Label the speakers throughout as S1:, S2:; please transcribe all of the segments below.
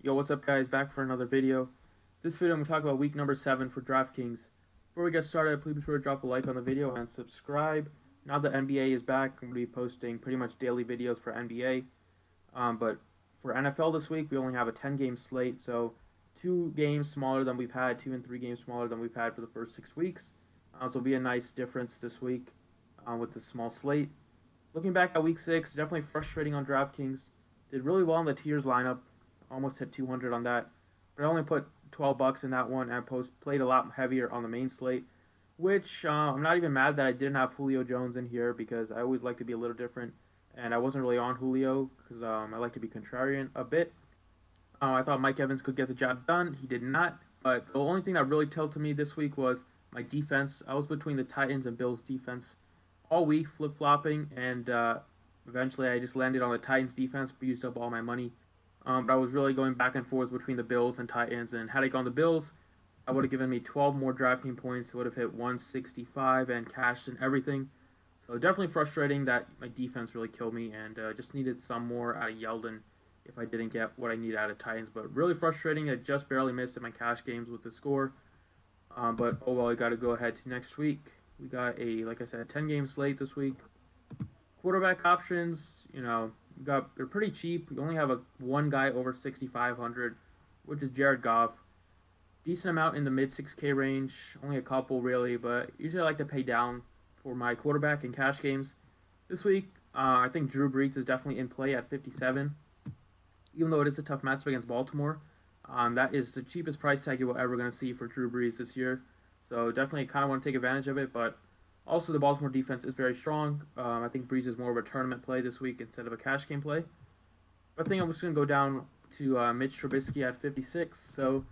S1: Yo, what's up guys? Back for another video. This video I'm going to talk about week number 7 for Draftkings. Before we get started, please be sure to drop a like on the video and subscribe. Now that NBA is back, I'm going to be posting pretty much daily videos for NBA. But for NFL this week, we only have a 10-game slate, so 2 games smaller than we've had, 2 and 3 games smaller than we've had for the first 6 weeks. So it'll be a nice difference this week with the small slate. Looking back at week 6, definitely frustrating on Draftkings. Did really well in the tiers lineup. Almost hit 200 on that, but I only put $12 in that one and played a lot heavier on the main slate, which I'm not even mad that I didn't have Julio Jones in here because I always like to be a little different, and I wasn't really on Julio because I like to be contrarian a bit. I thought Mike Evans could get the job done. He did not, but the only thing that really tilted me this week was my defense. I was between the Titans and Bills defense all week, flip-flopping, and eventually I just landed on the Titans defense, but used up all my money. But I was really going back and forth between the Bills and Titans, and had I gone the Bills, I would have given me 12 more DraftKings points. It would have hit 165 and cashed and everything. So definitely frustrating that my defense really killed me, and just needed some more out of Yeldon if I didn't get what I needed out of Titans. But really frustrating. I just barely missed in my cash games with the score. But oh well, I got to go ahead to next week. We got like I said, 10-game slate this week. Quarterback options, they're pretty cheap. We only have one guy over 6,500, which is Jared Goff. Decent amount in the mid 6K range. Only a couple really, but usually I like to pay down for my quarterback in cash games. This week, I think Drew Brees is definitely in play at 57. Even though it is a tough matchup against Baltimore, that is the cheapest price tag you will ever going to see for Drew Brees this year. So definitely kind of want to take advantage of it, but also, the Baltimore defense is very strong. I think Brees is more of a tournament play this week instead of a cash game play. But I think I'm just going to go down to Mitch Trubisky at 56. So,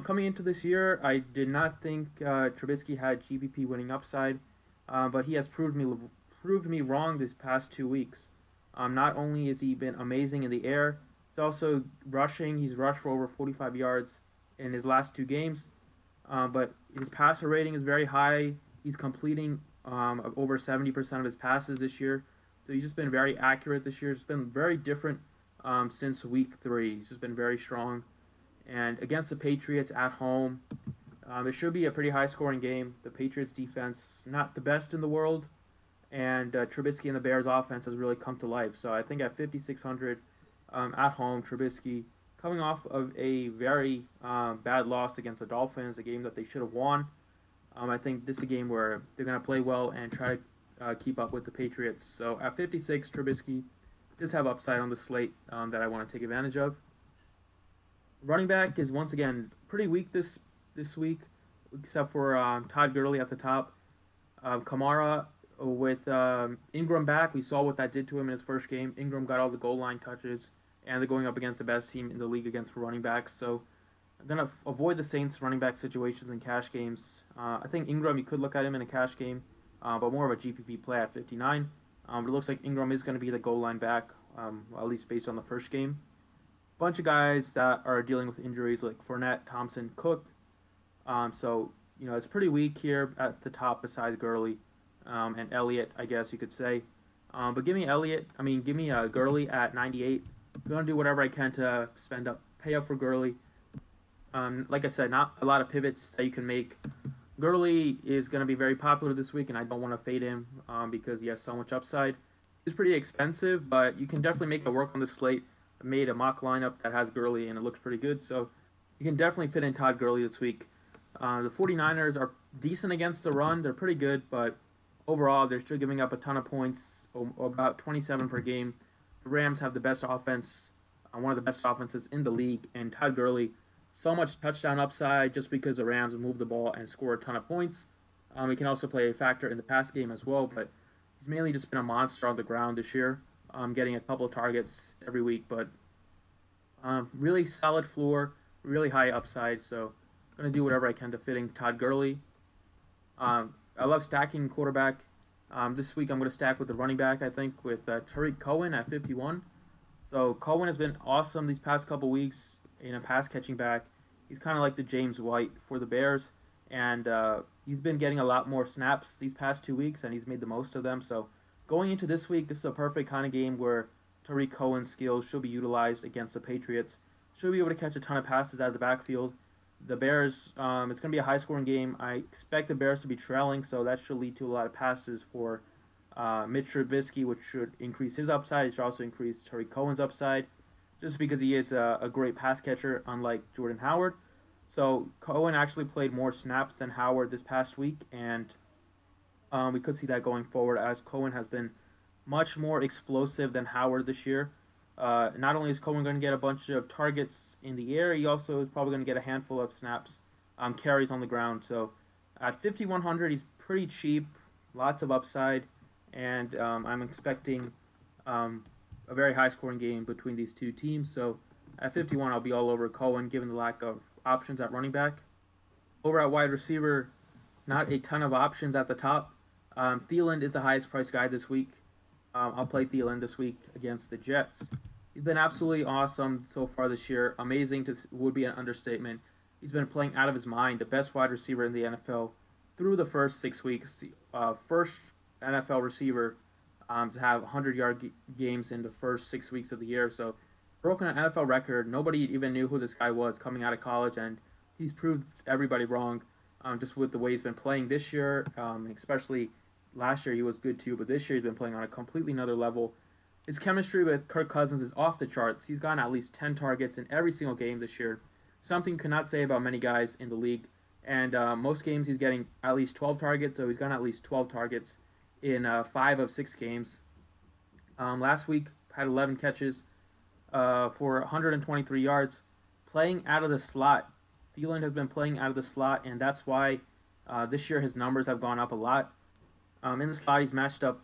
S1: coming into this year, I did not think Trubisky had GPP winning upside, but he has proved me wrong this past 2 weeks. Not only has he been amazing in the air, he's also rushing. He's rushed for over 45 yards in his last 2 games. But his passer rating is very high. He's completing over 70% of his passes this year. So he's just been very accurate this year. It's been very different since week 3. He's just been very strong. And against the Patriots at home, it should be a pretty high-scoring game. The Patriots' defense, not the best in the world. And Trubisky and the Bears' offense has really come to life. So I think at 5,600 at home, Trubisky, coming off of a very bad loss against the Dolphins, a game that they should have won. I think this is a game where they're going to play well and try to keep up with the Patriots. So at 56, Trubisky does have upside on the slate that I want to take advantage of. Running back is once again pretty weak this week, except for Todd Gurley at the top. Kamara with Ingram back, we saw what that did to him in his first game. Ingram got all the goal line touches, and they're going up against the best team in the league against running backs. So I'm going to avoid the Saints running back situations in cash games. I think Ingram, you could look at him in a cash game, but more of a GPP play at 59. But it looks like Ingram is going to be the goal line back, at least based on the first game. Bunch of guys that are dealing with injuries like Fournette, Thompson, Cook. So, it's pretty weak here at the top besides Gurley and Elliott, I guess you could say. But give me Gurley at 98. I'm going to do whatever I can to pay up for Gurley. Like I said, not a lot of pivots that you can make. Gurley is going to be very popular this week, and I don't want to fade him because he has so much upside. He's pretty expensive, but you can definitely make it work on the slate. I made a mock lineup that has Gurley, and it looks pretty good, so you can definitely fit in Todd Gurley this week. The 49ers are decent against the run. They're pretty good, but overall, they're still giving up a ton of points, about 27 per game. The Rams have the best offense, one of the best offenses in the league, and Todd Gurley, so much touchdown upside just because the Rams move the ball and score a ton of points. He can also play a factor in the pass game as well, but he's mainly just been a monster on the ground this year, getting a couple of targets every week. But really solid floor, really high upside, so I'm going to do whatever I can to fit in Todd Gurley. I love stacking quarterback. This week I'm going to stack with the running back, I think, with Tariq Cohen at 51. So Cohen has been awesome these past couple weeks in a pass catching back. He's kind of like the James White for the Bears, and he's been getting a lot more snaps these past 2 weeks, and he's made the most of them. So going into this week, this is a perfect kind of game where Tariq Cohen's skills should be utilized against the Patriots. should be able to catch a ton of passes out of the backfield. The Bears, it's going to be a high-scoring game. I expect the Bears to be trailing, so that should lead to a lot of passes for Mitch Trubisky, which should increase his upside. It should also increase Tariq Cohen's upside, just because he is a great pass catcher, unlike Jordan Howard. So Cohen actually played more snaps than Howard this past week, and we could see that going forward, as Cohen has been much more explosive than Howard this year. Not only is Cohen going to get a bunch of targets in the air, he also is probably going to get a handful of snaps, carries on the ground. So at 5,100, he's pretty cheap, lots of upside, and I'm expecting a very high-scoring game between these two teams. So at 51, I'll be all over Cohen, given the lack of options at running back. Over at wide receiver, not a ton of options at the top. Thielen is the highest-priced guy this week. I'll play Thielen this week against the Jets. He's been absolutely awesome so far this year. Amazing would be an understatement. He's been playing out of his mind. The best wide receiver in the NFL through the first 6 weeks. First NFL receiver to have 100-yard games in the first 6 weeks of the year. So broken an NFL record. Nobody even knew who this guy was coming out of college, and he's proved everybody wrong just with the way he's been playing this year, especially last year he was good too, but this year he's been playing on a completely another level. His chemistry with Kirk Cousins is off the charts. He's gotten at least 10 targets in every single game this year. Something you cannot say about many guys in the league. And most games he's getting at least 12 targets, so he's gotten at least 12 targets in 5 of 6 games. Last week, had 11 catches for 123 yards. Playing out of the slot. Thielen has been playing out of the slot, and that's why this year his numbers have gone up a lot. In the slot, he's matched up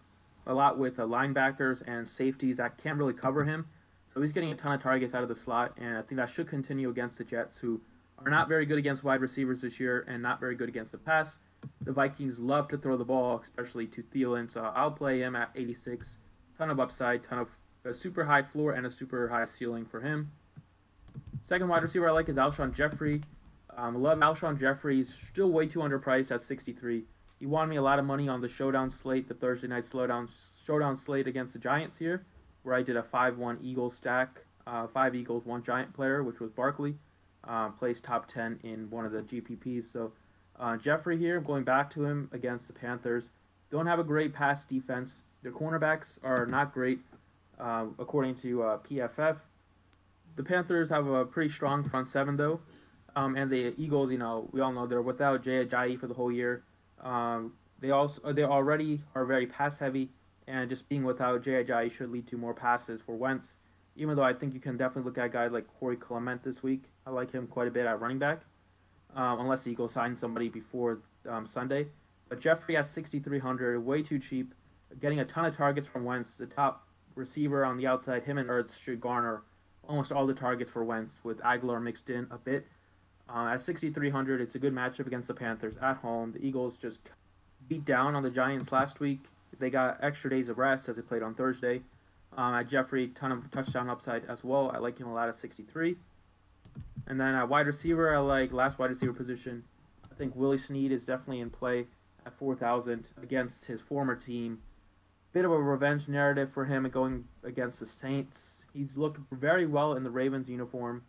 S1: a lot with linebackers and safeties that can't really cover him. So he's getting a ton of targets out of the slot, and I think that should continue against the Jets, who are not very good against wide receivers this year and not very good against the pass. The Vikings love to throw the ball, especially to Thielen, so I'll play him at 86. Ton of upside, ton of a super high floor and a super high ceiling for him. Second wide receiver I like is Alshon Jeffrey. I love Alshon Jeffrey. He's still way too underpriced at 63. He won me a lot of money on the showdown slate, the Thursday night showdown slate against the Giants here, where I did a 5-1 Eagles stack, 5 Eagles, 1 Giant player, which was Barkley. Placed top 10 in one of the GPPs. So Jeffrey here, going back to him against the Panthers. Don't have a great pass defense. Their cornerbacks are not great, according to PFF. The Panthers have a pretty strong front seven, though. And the Eagles, we all know they're without Jay Ajayi for the whole year. They already are very pass heavy, and just being without Jay Ajayi should lead to more passes for Wentz. Even though I think you can definitely look at a guy like Corey Clement this week. I like him quite a bit at running back, unless the Eagles sign somebody before Sunday. But Jeffrey at 6,300, way too cheap. Getting a ton of targets from Wentz. The top receiver on the outside, him and Ertz should garner almost all the targets for Wentz, with Aguilar mixed in a bit. At 6,300, it's a good matchup against the Panthers at home. The Eagles just beat down on the Giants last week. They got extra days of rest as they played on Thursday. At Jeffrey, ton of touchdown upside as well. I like him a lot at 63. And then at wide receiver, I like last wide receiver position. I think Willie Snead is definitely in play at 4,000 against his former team. Bit of a revenge narrative for him going against the Saints. He's looked very well in the Ravens uniform.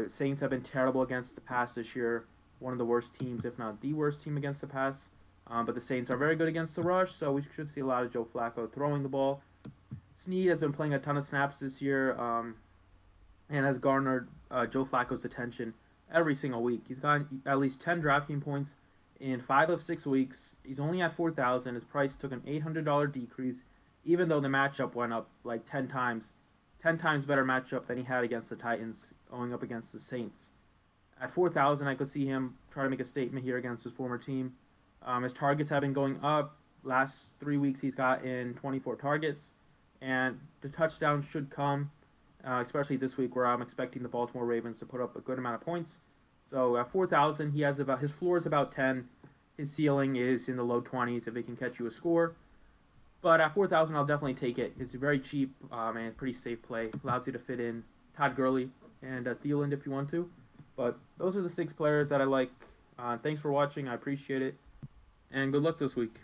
S1: Saints have been terrible against the pass this year. One of the worst teams, if not the worst team against the pass. But the Saints are very good against the rush, so we should see a lot of Joe Flacco throwing the ball. Snead has been playing a ton of snaps this year and has garnered Joe Flacco's attention every single week. He's gotten at least 10 Draftkings points in 5 of 6 weeks. He's only at 4,000. His price took an $800 decrease, even though the matchup went up like 10 times. 10 times better matchup than he had against the Titans, going up against the Saints. At 4,000, I could see him try to make a statement here against his former team. His targets have been going up. Last 3 weeks, he's gotten 24 targets. And the touchdowns should come, especially this week where I'm expecting the Baltimore Ravens to put up a good amount of points. So at 4,000, he has his floor is about 10. His ceiling is in the low 20s if he can catch you a score. But at 4,000, I'll definitely take it. It's a very cheap and pretty safe play. Allows you to fit in Todd Gurley and Thielen if you want to. But those are the 6 players that I like. Thanks for watching. I appreciate it. And good luck this week.